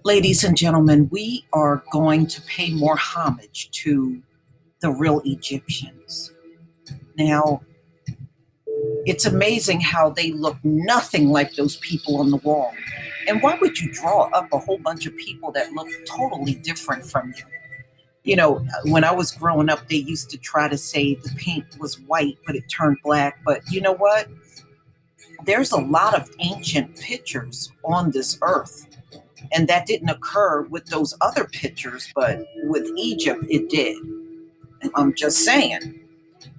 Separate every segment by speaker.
Speaker 1: Ladies and gentlemen, we are going to pay more homage to the real Egyptians. Now, it's amazing how they look nothing like those people on the wall. And why would you draw up a whole bunch of people that look totally different from you? You know, when I was growing up, they used to try to say the paint was white, but it turned black. But you know what? There's a lot of ancient pictures on this earth. And that didn't occur with those other pictures, but with Egypt, it did. I'm just saying.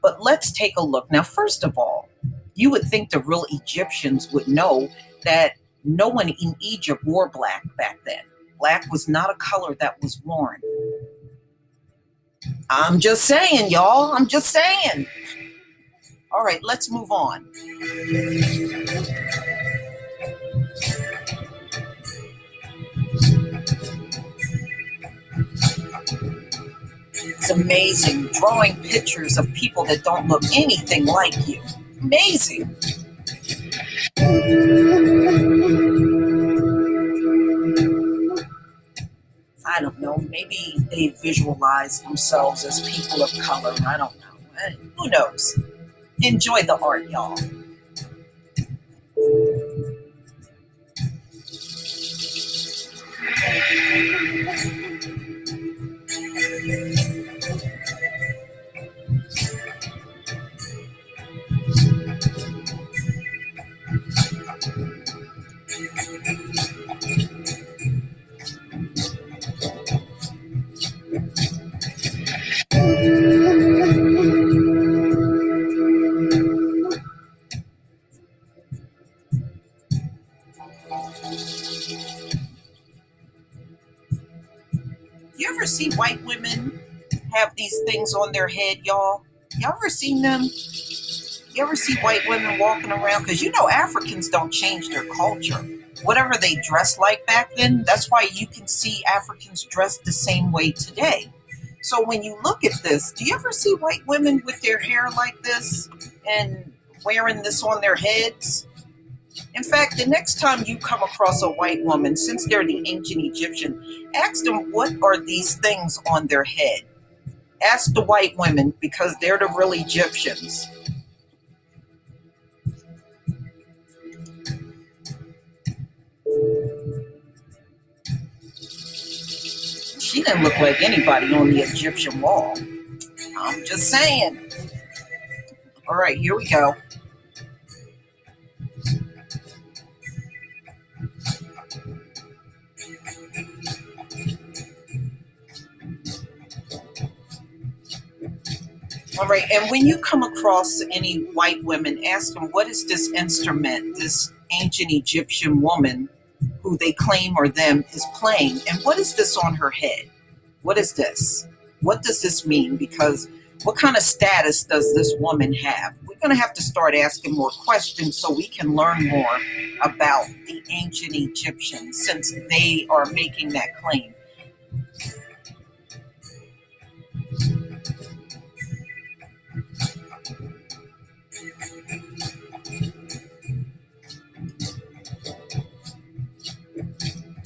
Speaker 1: But let's take a look. Now, first of all, you would think the real Egyptians would know that no one in Egypt wore black back then. Black was not a color that was worn. I'm just saying, y'all. I'm just saying. All right, let's move on. It's amazing drawing pictures of people that don't look anything like you. Amazing. I don't know. Maybe they visualize themselves as people of color. I don't know. Who knows? Enjoy the art, y'all. You ever see white women have these things on their head, y'all? Y'all ever seen them? You ever see white women walking around? Because you know Africans don't change their culture. Whatever they dressed like back then, that's why you can see Africans dressed the same way today. So when you look at this, do you ever see white women with their hair like this and wearing this on their heads? In fact, the next time you come across a white woman, since they're the ancient Egyptian, ask them what are these things on their head. Ask the white women because they're the real Egyptians. She didn't look like anybody on the Egyptian wall. I'm just saying. All right, here we go. All right, and when you come across any white women, ask them, what is this instrument this ancient Egyptian woman who they claim or them is playing? And what is this on her head? What is this? What does this mean? Because what kind of status does this woman have? We're going to have to start asking more questions so we can learn more about the ancient Egyptians since they are making that claim.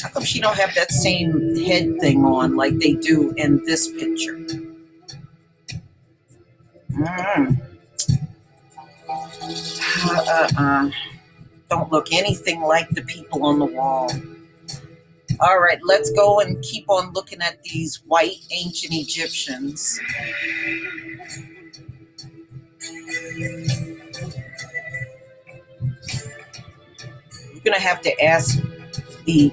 Speaker 1: How come she don't have that same head thing on like they do in this picture? Mm. Don't look anything like the people on the wall. All right, let's go and keep on looking at these white ancient Egyptians. You're going to have to ask the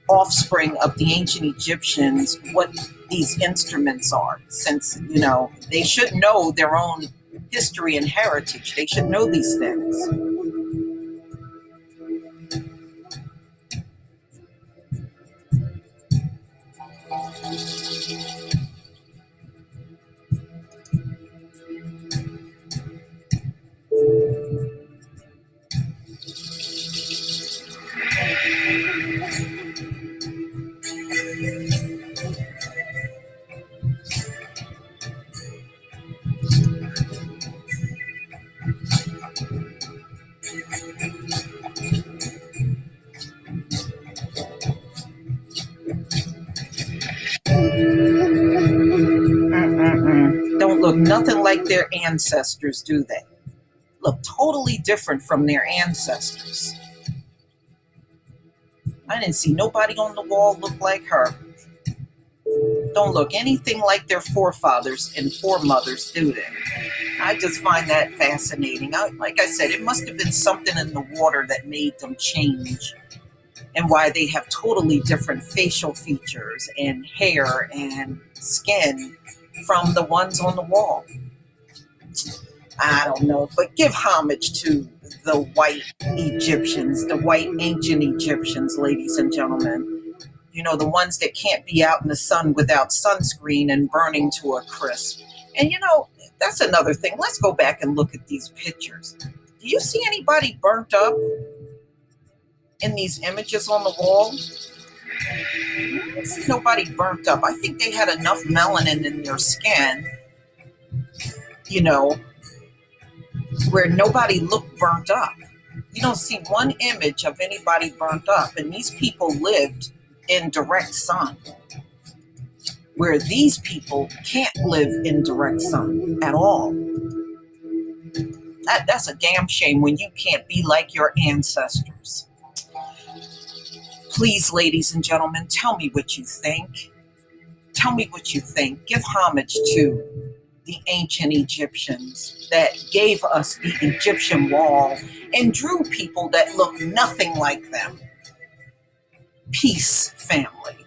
Speaker 1: offspring of the ancient Egyptians what these instruments are, since, you know, they should know their own history and heritage. They should know these things. look nothing like their ancestors, do they? Look totally different from their ancestors. I didn't see nobody on the wall look like her. Don't look anything like their forefathers and foremothers, do they? I just find that fascinating. Like I said, it must have been something in the water that made them change, and why they have totally different facial features and hair and skin from the ones on the wall. I don't know, but give homage to the white Egyptians, the white ancient Egyptians, ladies and gentlemen. You know, the ones that can't be out in the sun without sunscreen and burning to a crisp. And you know, that's another thing. Let's go back and look at these pictures. Do you see anybody burnt up in these images on the wall? I don't see nobody burnt up. I think they had enough melanin in their skin, you know, where nobody looked burnt up. You don't see one image of anybody burnt up. And these people lived in direct sun, where these people can't live in direct sun at all. That's a damn shame when you can't be like your ancestors. Please, ladies and gentlemen, tell me what you think. Tell me what you think. Give homage to the ancient Egyptians that gave us the Egyptian wall and drew people that look nothing like them. Peace, family.